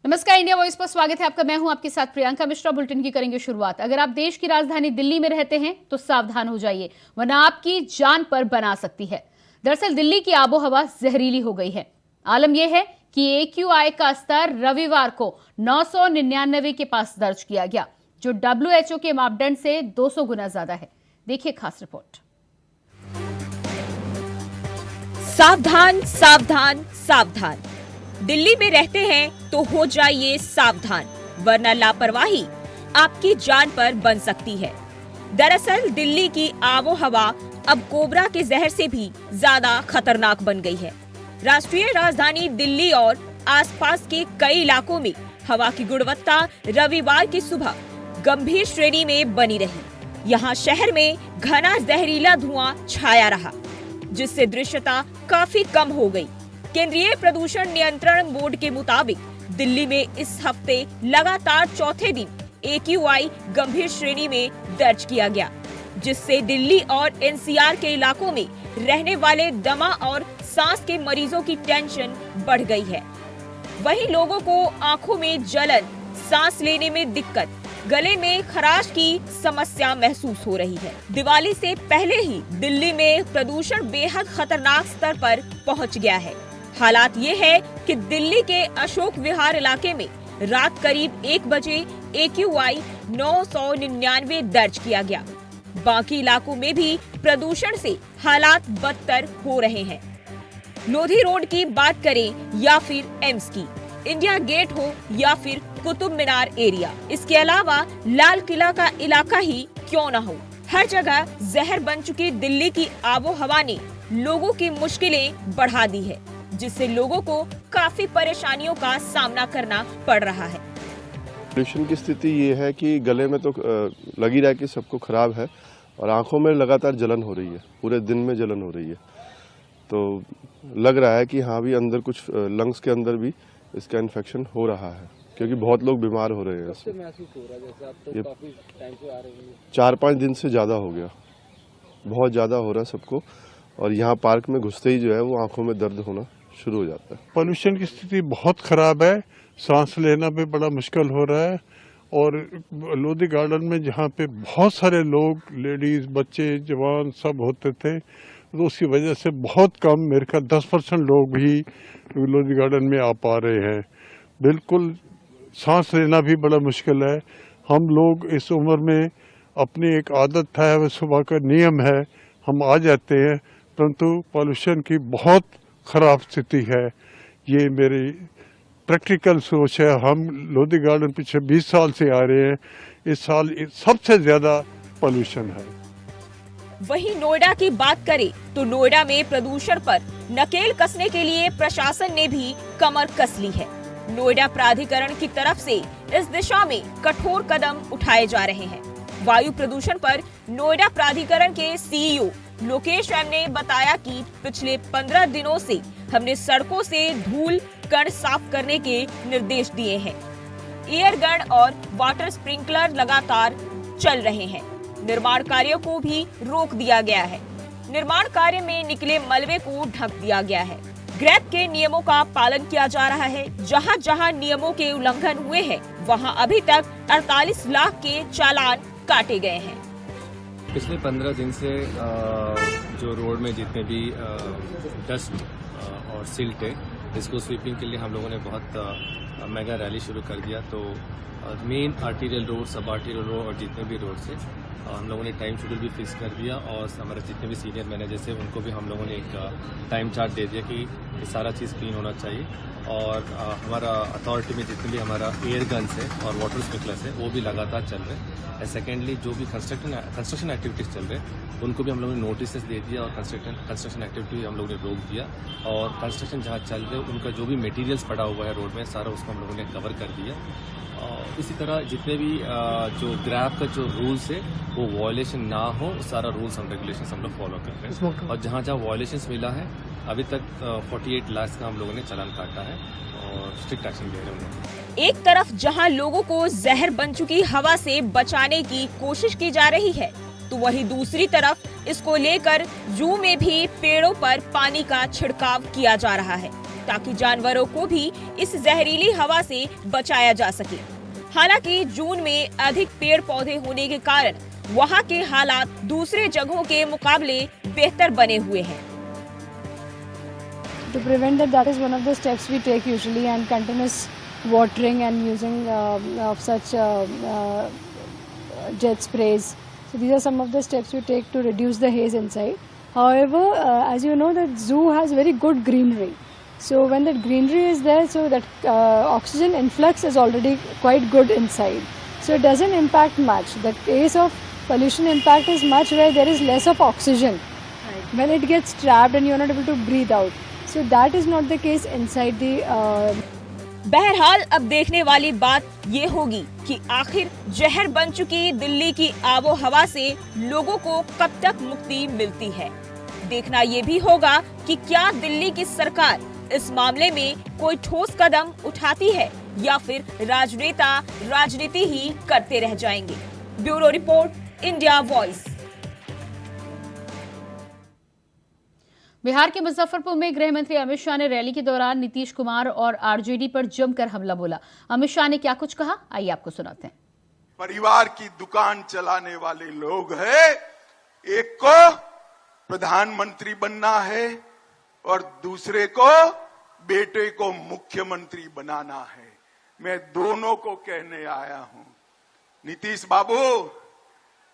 नमस्कार, India voice पर स्वागत है आपका। मैं हूं आपके साथ प्रियंका मिश्रा। बुलेटिन की करेंगे शुरुआत। अगर आप देश की राजधानी दिल्ली में रहते हैं तो सावधान हो जाइए, वरना आपकी जान पर बना सकती है। दरअसल दिल्ली की आबोहवा जहरीली हो गई है। आलम यह है कि AQI का स्तर रविवार को 999 के पास दर्ज किया गया, जो WHO के मापदंड से 200 गुना ज्यादा है। देखिए खास रिपोर्ट। सावधान सावधान सावधान, दिल्ली में रहते हैं तो हो जाइए सावधान, वरना लापरवाही आपकी जान पर बन सकती है। दरअसल दिल्ली की आबोहवा अब कोबरा के जहर से भी ज्यादा खतरनाक बन गई है। राष्ट्रीय राजधानी दिल्ली और आसपास के कई इलाकों में हवा की गुणवत्ता रविवार की सुबह गंभीर श्रेणी में बनी रही। यहाँ शहर में घना जहरीला धुआं छाया रहा, जिससे दृश्यता काफी कम हो गई। केंद्रीय प्रदूषण नियंत्रण बोर्ड के मुताबिक दिल्ली में इस हफ्ते लगातार चौथे दिन AQI गंभीर श्रेणी में दर्ज किया गया, जिससे दिल्ली और NCR के इलाकों में रहने वाले दमा और सांस के मरीजों की टेंशन बढ़ गई है। वहीं लोगों को आंखों में जलन, सांस लेने में दिक्कत, गले में खराश की समस्या महसूस हो रही है। दिवाली से पहले ही दिल्ली में प्रदूषण बेहद खतरनाक स्तर पर पहुंच गया है। हालात ये है कि दिल्ली के अशोक विहार इलाके में रात करीब 1 बजे AQI 999 दर्ज किया गया। बाकी इलाकों में भी प्रदूषण से हालात बदतर हो रहे हैं। लोधी रोड की बात करें या फिर एम्स की, इंडिया गेट हो या फिर कुतुब मीनार एरिया, इसके अलावा लाल किला का इलाका ही क्यों न हो, हर जगह जहर बन चुकी दिल्ली की आबोहवा ने लोगों की मुश्किलें बढ़ा दी है, जिससे लोगों को काफी परेशानियों का सामना करना पड़ रहा है। पोल्यूशन की स्थिति ये है कि गले में तो लगी रहा कि सबको खराब है, और आंखों में लगातार जलन हो रही है, पूरे दिन में जलन हो रही है। तो लग रहा है कि हाँ भी अंदर कुछ लंग्स के अंदर भी इसका इन्फेक्शन हो रहा है, क्योंकि बहुत लोग बीमार हो रहे हैं। इससे महसूस हो रहा है जैसे आप तो काफी टाइम से आ रहे हैं। 4-5 दिन से ज़्यादा हो गया, बहुत ज़्यादा हो रहा है सबको, और यहाँ पार्क में घुसते ही जो है वो आंखों में दर्द होना शुरू हो जाता है। पोल्यूशन की स्थिति बहुत खराब है, सांस लेना भी बड़ा मुश्किल हो रहा है। और लोधी गार्डन में जहाँ पे बहुत सारे लोग, लेडीज, बच्चे, जवान सब होते थे, तो उसकी वजह से बहुत कम, मेरे ख्याल 10% लोग ही लोधी गार्डन में आ पा रहे हैं। बिल्कुल सांस लेना भी बड़ा मुश्किल है। हम लोग इस उम्र में अपनी एक आदत है, वह सुबह का नियम है, हम आ जाते हैं, परंतु पोल्यूशन की बहुत खराब स्थिति है। ये मेरी प्रैक्टिकल सोच है। हम लोधी गार्डन पीछे 20 साल से आ रहे हैं, इस साल सबसे ज्यादा पोल्यूशन है। वहीं नोएडा की बात करें तो नोएडा में प्रदूषण पर नकेल कसने के लिए प्रशासन ने भी कमर कस ली है। नोएडा प्राधिकरण की तरफ से इस दिशा में कठोर कदम उठाए जा रहे हैं। वायु प्रदूषण पर नोएडा प्राधिकरण के CEO लोकेश एम ने बताया कि पिछले 15 दिनों से हमने सड़कों से धूल कण साफ करने के निर्देश दिए हैं। एयर गन और वाटर स्प्रिंकलर लगातार चल रहे हैं। निर्माण कार्यों को भी रोक दिया गया है। निर्माण कार्य में निकले मलबे को ढक दिया गया है। ग्रैब के नियमों का पालन किया जा रहा है। जहां जहां नियमों के उल्लंघन हुए हैं, वहां अभी तक 48 लाख के चालान काटे गए हैं। पिछले 15 दिन से जो रोड में जितने भी डस्ट और सिल्ट है, इसको स्वीपिंग के लिए हम लोगों ने बहुत मेगा रैली शुरू कर दिया। तो मेन आर्टीरियल रोड, सब आर्टीरियल रोड और जितने भी रोड से हम लोगों ने टाइम शेड्यूल भी फिक्स कर दिया, और हमारे जितने भी सीनियर मैनेजर्स हैं उनको भी हम लोगों ने एक टाइम चार्ट दे दिया कि ये सारा चीज़ क्लीन होना चाहिए। और हमारा अथॉरिटी में जितने भी हमारा एयर गन्स है और वाटर स्प्रिंकलर्स है वो भी लगातार चल रहे हैं। सेकेंडली जो भी कंस्ट्रक्शन एक्टिविटीज़ चल रहे हैं उनको भी हम लोगों ने नोटिस दे दिया, और कंस्ट्रक्शन एक्टिविटी हम लोगों ने रोक दिया। और कंस्ट्रक्शन जहाँ चल रहे उनका जो भी मटेरियल्स पड़ा हुआ है रोड में, सारा उसको हम लोगों ने कवर कर दिया। और इसी तरह जितने भी जो ग्रैब का जो रूल्स है वो वायलेशन ना हो, सारा रूल्स एंड रेगुलेशंस हम लोग फॉलो कर रहे हैं। और जहाँ जहाँ वायलेशंस मिला है, अभी तक 48 लाख का हम लोगों ने चालान काटा है और स्ट्रिक्ट एक्शन ले रहे हैं। एक तरफ जहां लोगों को जहर बन चुकी हवा से बचाने की कोशिश की जा रही है, तो वहीं दूसरी तरफ इसको लेकर जू में भी पेड़ों पर पानी का छिड़काव किया जा रहा है। ताकि जानवरों को भी इस जहरीली हवा से बचाया जा सके। हालांकि जून में अधिक पेड़ पौधे होने के कारण वहां के हालात दूसरे जगहों के मुकाबले बेहतर बने हुए हैं। To prevent that is one of the steps we take usually, and continuous watering and using of such jet sprays. So these are some of the steps we take to reduce the haze inside. However, as you know, the zoo has very good greenery. So when that greenery is there, so that oxygen influx is already quite good inside. So it doesn't impact much. The case of pollution impact is much where there is less of oxygen. When it gets trapped and you are not able to breathe out. So that is not the case inside the बहरहाल अब देखने वाली बात ये होगी कि आखिर जहर बन चुकी दिल्ली की आबो हवा से लोगों को कब तक मुक्ति मिलती है। देखना ये भी होगा कि क्या दिल्ली की सरकार इस मामले में कोई ठोस कदम उठाती है या फिर राजनेता राजनीति ही करते रह जाएंगे। Bureau report, India voice. Bihar के मुजफ्फरपुर में गृह मंत्री अमित शाह ने रैली के दौरान नीतीश कुमार और आरजेडी पर जमकर हमला बोला। अमित शाह ने क्या कुछ कहा, आइए आपको सुनाते हैं। परिवार की दुकान चलाने वाले लोग हैं, एक को प्रधानमंत्री बनना है और दूसरे को बेटे को मुख्यमंत्री बनाना है। मैं दोनों को कहने आया हूं, नीतीश बाबू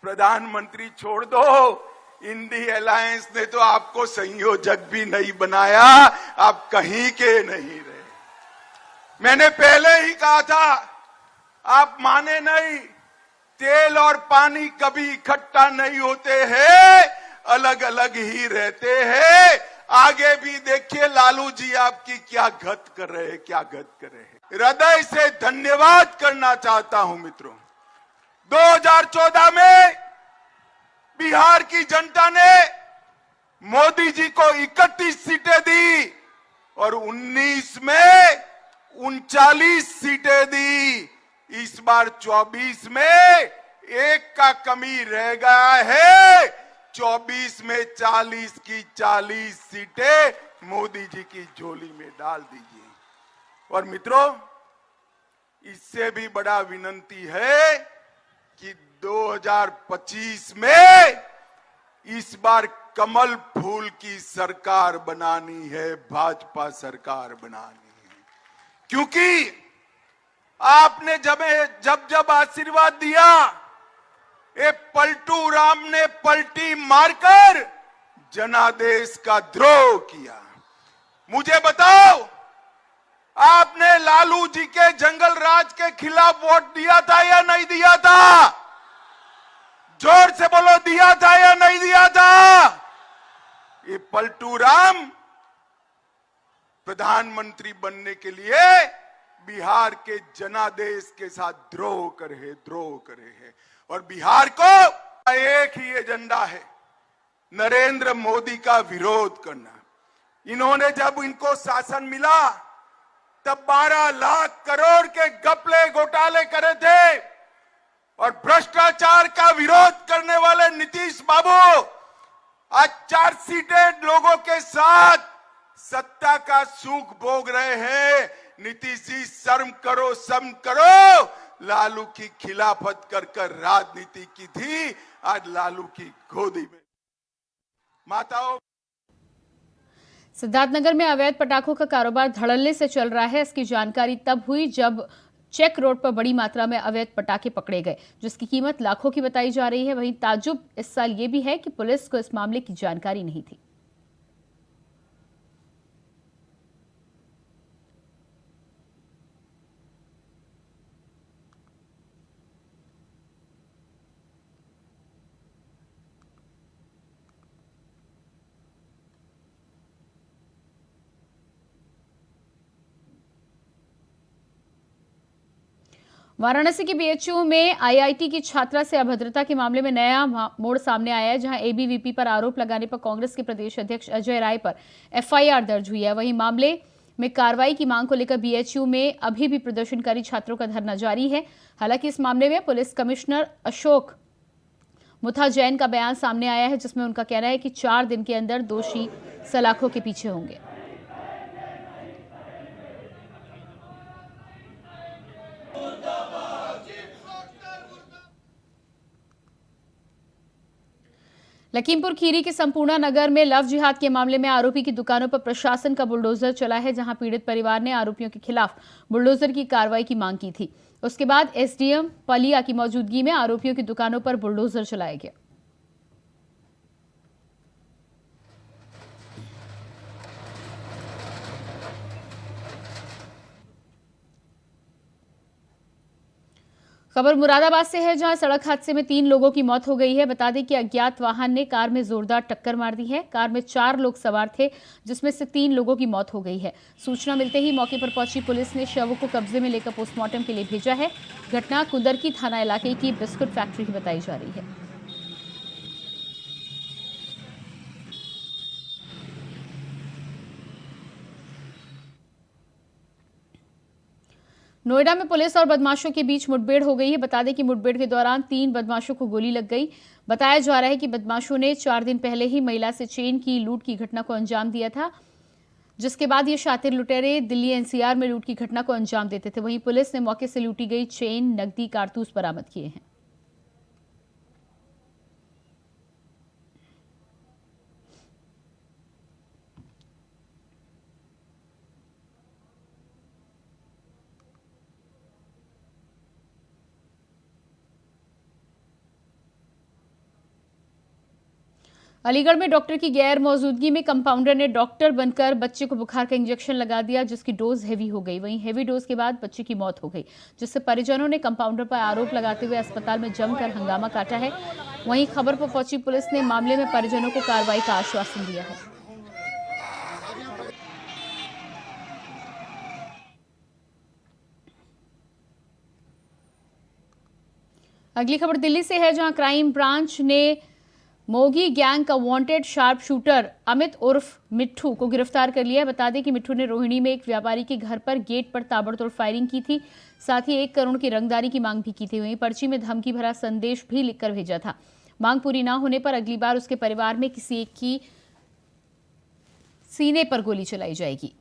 प्रधानमंत्री छोड़ दो, इंडी अलायंस ने तो आपको संयोजक भी नहीं बनाया, आप कहीं के नहीं रहे। मैंने पहले ही कहा था, आप माने नहीं, तेल और पानी कभी इकट्ठा नहीं होते हैं, अलग अलग ही रहते हैं। आगे भी देखिए लालू जी आपकी क्या गत कर रहे हैं, क्या गत कर रहे हैं। हृदय से धन्यवाद करना चाहता हूं मित्रों। 2014 में बिहार की जनता ने मोदी जी को 31 सीटें दी और 19 में 39 सीटें दी। इस बार 24 में एक का कमी रह गया है। 24 में 40 की 40 सीटें मोदी जी की झोली में डाल दीजिए। और मित्रों, इससे भी बड़ा विनंती है कि 2025 में इस बार कमल फूल की सरकार बनानी है, भाजपा सरकार बनानी है। क्योंकि आपने जब आशीर्वाद दिया, ये पलटू राम ने पलटी मारकर जनादेश का द्रोह किया। मुझे बताओ, आपने लालू जी के जंगल राज के खिलाफ वोट दिया था या नहीं दिया था? जोर से बोलो, दिया था या नहीं दिया था? ये पलटू राम प्रधानमंत्री बनने के लिए बिहार के जनादेश के साथ द्रोह करे है। और बिहार को एक ही एजेंडा है, नरेंद्र मोदी का विरोध करना। इन्होंने जब इनको शासन मिला तब 12 लाख करोड़ के घपले घोटाले करे थे और भ्रष्टाचार का विरोध करने वाले नीतीश बाबू आज चार्जशीटेड लोगों के साथ सत्ता का सुख भोग रहे हैं। नीतीश जी, शर्म करो। लालू की खिलाफत कर राजनीति की थी, आज लालू की गोदी में। माताओं, सिद्धार्थनगर में अवैध पटाखों का कारोबार धड़ल्ले से चल रहा है। इसकी जानकारी तब हुई जब चेक रोड पर बड़ी मात्रा में अवैध पटाखे पकड़े गए, जिसकी कीमत लाखों की बताई जा रही है। वहीं ताज्जुब इस साल ये भी है कि पुलिस को इस मामले की जानकारी नहीं थी। वाराणसी के बीएचयू में आईआईटी की छात्रा से अभद्रता के मामले में नया मोड़ सामने आया है, जहां एबीवीपी पर आरोप लगाने पर कांग्रेस के प्रदेश अध्यक्ष अजय राय पर एफआईआर दर्ज हुई है। वहीं मामले में कार्रवाई की मांग को लेकर बीएचयू में अभी भी प्रदर्शनकारी छात्रों का धरना जारी है। हालांकि इस मामले में पुलिस कमिश्नर अशोक मुथा जैन का बयान सामने आया है, जिसमें उनका कहना है कि 4 दिन के अंदर दोषी सलाखों के पीछे होंगे। लखीमपुर खीरी के संपूर्णा नगर में लव जिहाद के मामले में आरोपी की दुकानों पर प्रशासन का बुलडोजर चला है, जहां पीड़ित परिवार ने आरोपियों के खिलाफ बुलडोजर की कार्रवाई की मांग की थी। उसके बाद एसडीएम पलिया की मौजूदगी में आरोपियों की दुकानों पर बुलडोजर चलाया गया। खबर मुरादाबाद से है, जहां सड़क हादसे में 3 लोगों की मौत हो गई है। बता दें कि अज्ञात वाहन ने कार में जोरदार टक्कर मार दी है। कार में 4 लोग सवार थे, जिसमें से 3 लोगों की मौत हो गई है। सूचना मिलते ही मौके पर पहुंची पुलिस ने शवों को कब्जे में लेकर पोस्टमार्टम के लिए भेजा है। घटना कुंदरकी थाना इलाके की बिस्कुट फैक्ट्री की बताई जा रही है। नोएडा में पुलिस और बदमाशों के बीच मुठभेड़ हो गई है। बता दें कि मुठभेड़ के दौरान 3 बदमाशों को गोली लग गई। बताया जा रहा है कि बदमाशों ने 4 दिन पहले ही महिला से चेन की लूट की घटना को अंजाम दिया था, जिसके बाद ये शातिर लुटेरे दिल्ली एनसीआर में लूट की घटना को अंजाम देते थे। वहीं पुलिस ने मौके से लूटी गई चेन, नकदी, कारतूस बरामद किए हैं। अलीगढ़ में डॉक्टर की गैर मौजूदगी में कंपाउंडर ने डॉक्टर बनकर बच्चे को बुखार का इंजेक्शन लगा दिया, जिसकी डोज हेवी हो गई। वहीं हेवी डोज के बाद बच्चे की मौत हो गई, जिससे परिजनों ने कंपाउंडर पर आरोप लगाते हुए अस्पताल में जमकर हंगामा काटा है। वहीं खबर पर पहुंची पुलिस ने मामले में परिजनों को कार्रवाई का आश्वासन दिया है। अगली खबर दिल्ली से है, जहां क्राइम ब्रांच ने मोगी गैंग का वांटेड शार्प शूटर अमित उर्फ मिट्ठू को गिरफ्तार कर लिया है। बता दें कि मिट्ठू ने रोहिणी में एक व्यापारी के घर पर गेट पर ताबड़तोड़ फायरिंग की थी, साथ ही 1 करोड़ की रंगदारी की मांग भी की थी। वहीं पर्ची में धमकी भरा संदेश भी लिखकर भेजा था। मांग पूरी न होने पर अगली बार उसके परिवार में किसी एक की सीने पर गोली चलाई जाएगी।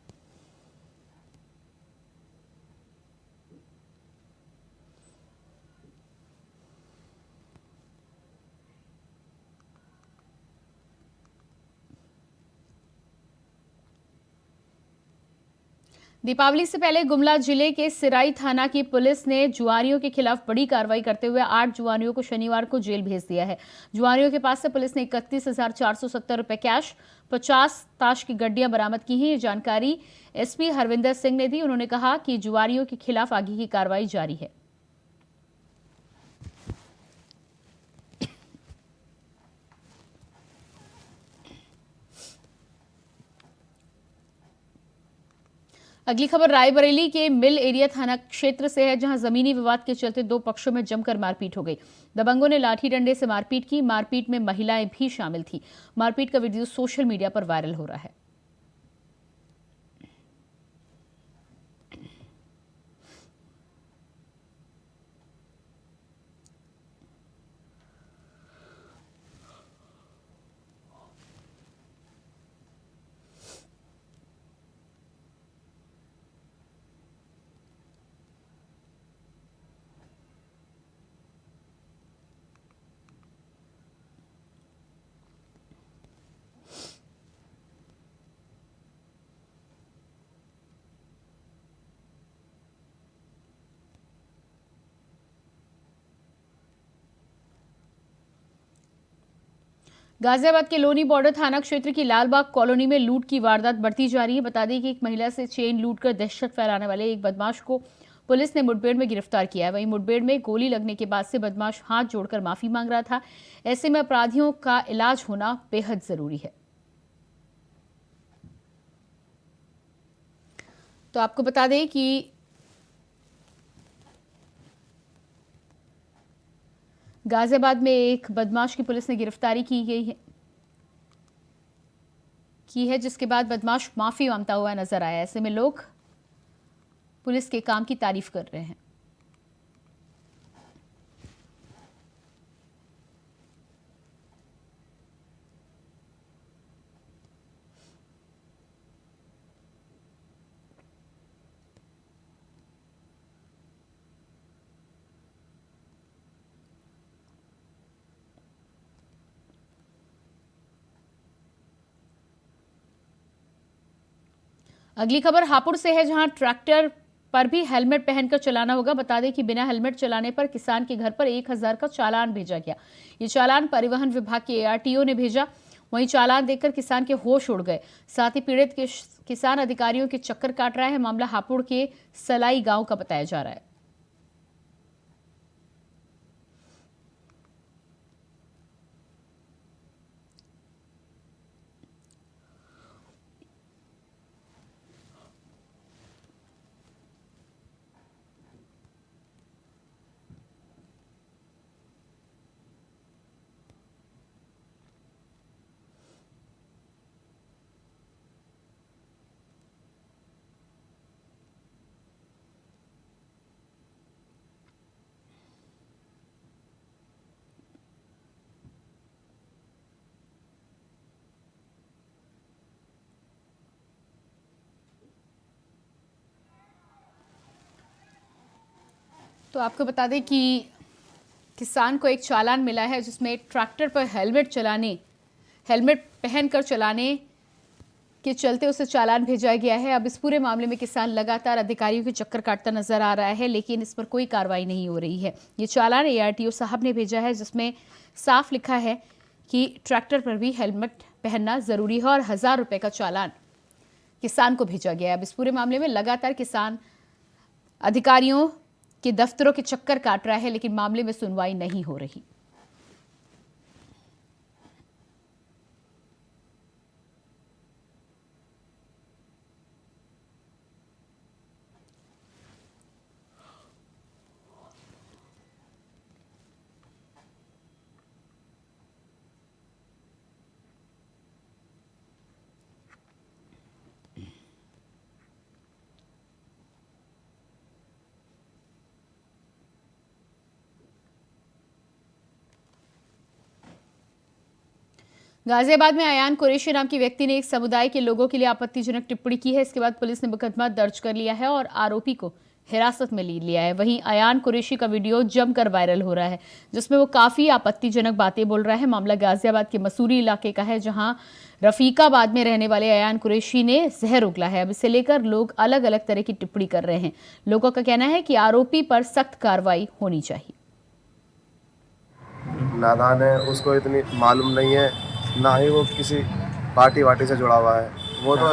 दीपावली से पहले गुमला जिले के सिराई थाना की पुलिस ने जुआरियों के खिलाफ बड़ी कार्रवाई करते हुए 8 जुआरियों को शनिवार को जेल भेज दिया है। जुआरियों के पास से पुलिस ने 31,470 रुपए कैश, 50 ताश की गड्डियां बरामद की हैं। ये जानकारी एसपी हरविंदर सिंह ने दी। उन्होंने कहा कि जुआरियों के खिलाफ आगे की कार्रवाई जारी है। अगली खबर रायबरेली के मिल एरिया थाना क्षेत्र से है, जहां जमीनी विवाद के चलते 2 पक्षों में जमकर मारपीट हो गई। दबंगों ने लाठी डंडे से मारपीट की। मारपीट में महिलाएं भी शामिल थी। मारपीट का वीडियो सोशल मीडिया पर वायरल हो रहा है। गाजियाबाद के लोनी बॉर्डर थाना क्षेत्र की लालबाग कॉलोनी में लूट की वारदात बढ़ती जा रही है। बता दें कि एक महिला से चेन लूटकर दहशत फैलाने वाले एक बदमाश को पुलिस ने मुठभेड़ में गिरफ्तार किया है। वहीं मुठभेड़ में गोली लगने के बाद से बदमाश हाथ जोड़कर माफी मांग रहा था। ऐसे में अपराधियों का इलाज होना बेहद जरूरी है। तो आपको बता दें कि गाजियाबाद में एक बदमाश की पुलिस ने गिरफ्तारी की है, जिसके बाद बदमाश माफी मांगता हुआ नजर आया। ऐसे में लोग पुलिस के काम की तारीफ कर रहे हैं। अगली खबर हापुड़ से है, जहां ट्रैक्टर पर भी हेलमेट पहनकर चलाना होगा। बता दें कि बिना हेलमेट चलाने पर किसान के घर पर 1000 का चालान भेजा गया। ये चालान परिवहन विभाग के ARTO ने भेजा। वहीं चालान देखकर किसान के होश उड़ गए। साथ ही पीड़ित किसान अधिकारियों के चक्कर काट रहा है। मामला हापुड़ के सलाई गांव का बताया जा रहा है। तो आपको बता दें कि किसान को एक चालान मिला है, जिसमें ट्रैक्टर पर हेलमेट पहनकर चलाने के चलते उसे चालान भेजा गया है। अब इस पूरे मामले में किसान लगातार अधिकारियों के चक्कर काटता नजर आ रहा है, लेकिन इस पर कोई कार्रवाई नहीं हो रही है। ये चालान ARTO साहब ने भेजा है, जिसमें साफ लिखा है कि ट्रैक्टर पर भी हेलमेट पहनना जरूरी है और 1000 रुपए का चालान किसान को भेजा गया है। अब इस पूरे मामले में लगातार किसान अधिकारियों के दफ्तरों के चक्कर काट रहा है, लेकिन मामले में सुनवाई नहीं हो रही। गाजियाबाद में अयान कुरैशी नाम की व्यक्ति ने एक समुदाय के लोगों के लिए आपत्तिजनक टिप्पणी की है। इसके बाद पुलिस ने मुकदमा दर्ज कर लिया है और आरोपी को हिरासत में ले लिया है। वहीं अयान कुरैशी का वीडियो जमकर वायरल हो रहा है, जिसमें वो काफी आपत्तिजनक बातें बोल रहा है। मामला गाजियाबाद के मसूरी इलाके का है, जहां रफीकाबाद में रहने वाले अयान कुरैशी ने जहर उगला है। अब इसे लेकर लोग अलग अलग तरह की टिप्पणी कर रहे हैं। लोगों का कहना है कि आरोपी पर सख्त कार्रवाई होनी चाहिए। नादान है, उसको इतनी मालूम नहीं है, ना ही वो किसी पार्टी वार्टी से जुड़ा हुआ है। वो तो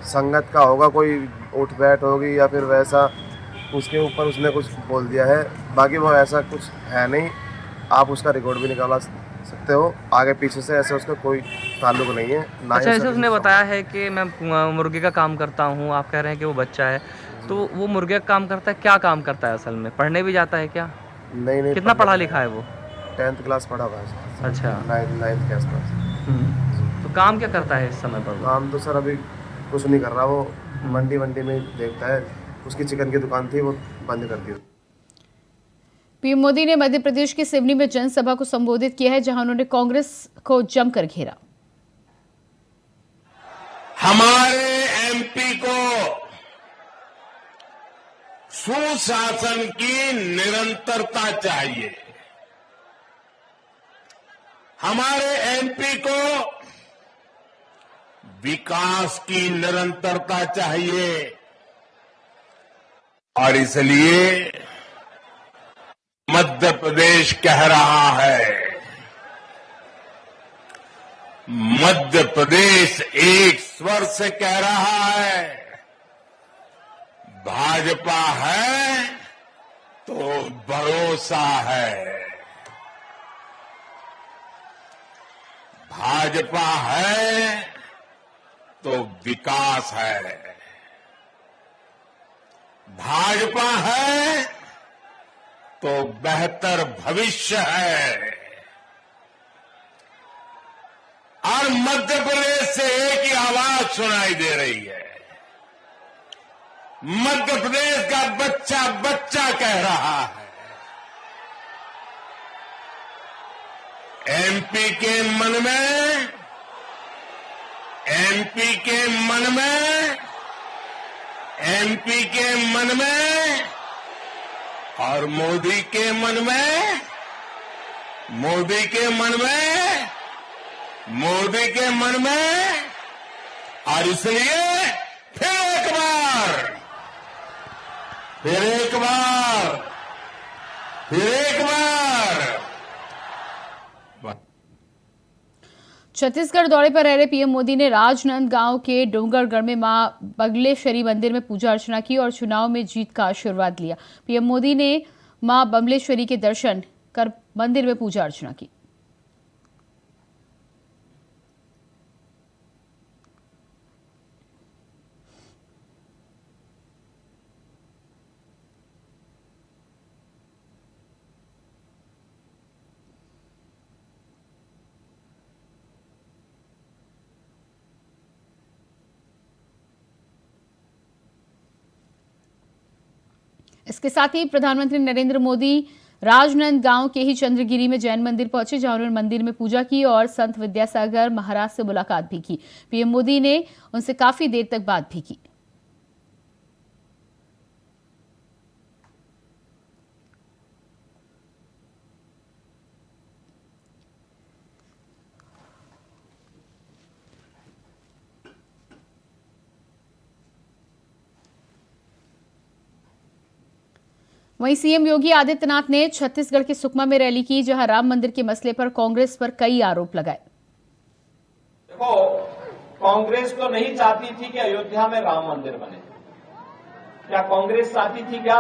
संगत का होगा, कोई उठ बैठ होगी या फिर वैसा उसके ऊपर उसने कुछ बोल दिया है। बाकी वो ऐसा कुछ है नहीं। आप उसका रिकॉर्ड भी निकाला सकते हो, आगे पीछे से ऐसे उसका कोई ताल्लुक नहीं है। ना अच्छा, ऐसे उसने बताया है कि मैं मुर्गे का काम करता हूँ। आप कह रहे हैं कि वो बच्चा है, तो वो मुर्गे का काम करता है, क्या काम करता है असल में? पढ़ने भी जाता है क्या? नहीं। कितना पढ़ा लिखा है वो? 10th क्लास पढ़ा हुआ है। अच्छा, 9th के आसपास। तो काम क्या करता है इस समय पर? काम तो सर अभी कुछ नहीं कर रहा, वो मंडी में देखता है। उसकी चिकन की दुकान थी, वो बंद कर दी। पीएम मोदी ने मध्य प्रदेश के सिवनी में जनसभा को संबोधित किया है, जहां उन्होंने कांग्रेस को जमकर घेरा। हमारे MP को सुशासन की निरंतरता चाहिए। हमारे MP को विकास की निरंतरता चाहिए और इसलिए मध्य प्रदेश कह रहा है, मध्य प्रदेश एक स्वर से कह रहा है, भाजपा है तो भरोसा है, भाजपा है तो विकास है, भाजपा है तो बेहतर भविष्य है। और मध्य प्रदेश से एक ही आवाज सुनाई दे रही है। मध्य प्रदेश का बच्चा बच्चा कह रहा है, MP के मन में, MP के मन में, MP के मन में और मोदी के मन में, मोदी के मन में, मोदी के मन में। और इसलिए फिर फिर एक बार, फिर एक बार। छत्तीसगढ़ दौरे पर रह रहे पीएम मोदी ने राजनांदगांव के डोंगरगढ़ में मां बगलेश्वरी मंदिर में पूजा अर्चना की और चुनाव में जीत का आशीर्वाद लिया। पीएम मोदी ने मां बगलेश्वरी के दर्शन कर मंदिर में पूजा अर्चना की। इसके साथ ही प्रधानमंत्री नरेंद्र मोदी राजनांदगांव के ही चंद्रगिरी में जैन मंदिर पहुंचे, जहां उन्होंने मंदिर में पूजा की और संत विद्यासागर महाराज से मुलाकात भी की। पीएम मोदी ने उनसे काफी देर तक बात भी की। वहीं सीएम योगी आदित्यनाथ ने छत्तीसगढ़ के सुकमा में रैली की, जहां राम मंदिर के मसले पर कांग्रेस पर कई आरोप लगाए। देखो, कांग्रेस तो नहीं चाहती थी कि अयोध्या में राम मंदिर बने। क्या कांग्रेस चाहती थी क्या?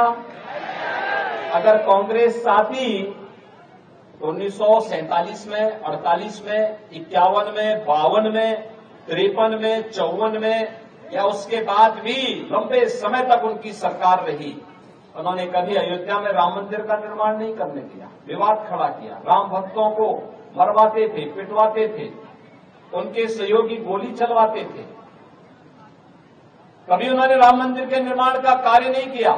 अगर कांग्रेस चाहती तो 1947 में, 48 में, 51 में, 52 में, 53 में, 54 में या उसके बाद भी लंबे समय तक उनकी सरकार रही। उन्होंने कभी अयोध्या में राम मंदिर का निर्माण नहीं करने दिया, विवाद खड़ा किया, राम भक्तों को मरवाते थे, पिटवाते थे, उनके सहयोगी गोली चलवाते थे। कभी उन्होंने राम मंदिर के निर्माण का कार्य नहीं किया,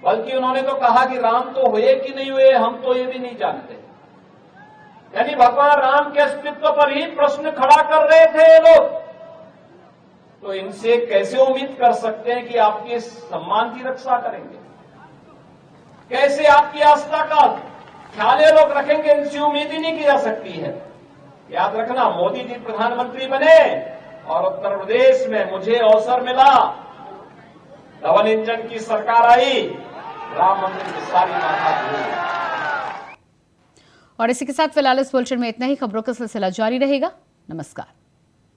बल्कि उन्होंने तो कहा कि राम तो हुए कि नहीं हुए हम तो ये भी नहीं जानते। यानी भगवान राम के अस्तित्व पर ही प्रश्न खड़ा कर रहे थे ये लोग। तो इनसे कैसे उम्मीद कर सकते हैं कि आपके सम्मान की रक्षा करेंगे? कैसे आपकी आस्था का ख्याल ये लोग रखेंगे? इनसे उम्मीद ही नहीं की जा सकती है। याद रखना, मोदी जी प्रधानमंत्री बने और उत्तर प्रदेश में मुझे अवसर मिला, डबल इंजन की सरकार आई, राम मंदिर की सारी माथा धुली। और इसी के साथ फिलहाल इस बुलेटिन में इतना ही। खबरों का सिलसिला जारी रहेगा। नमस्कार।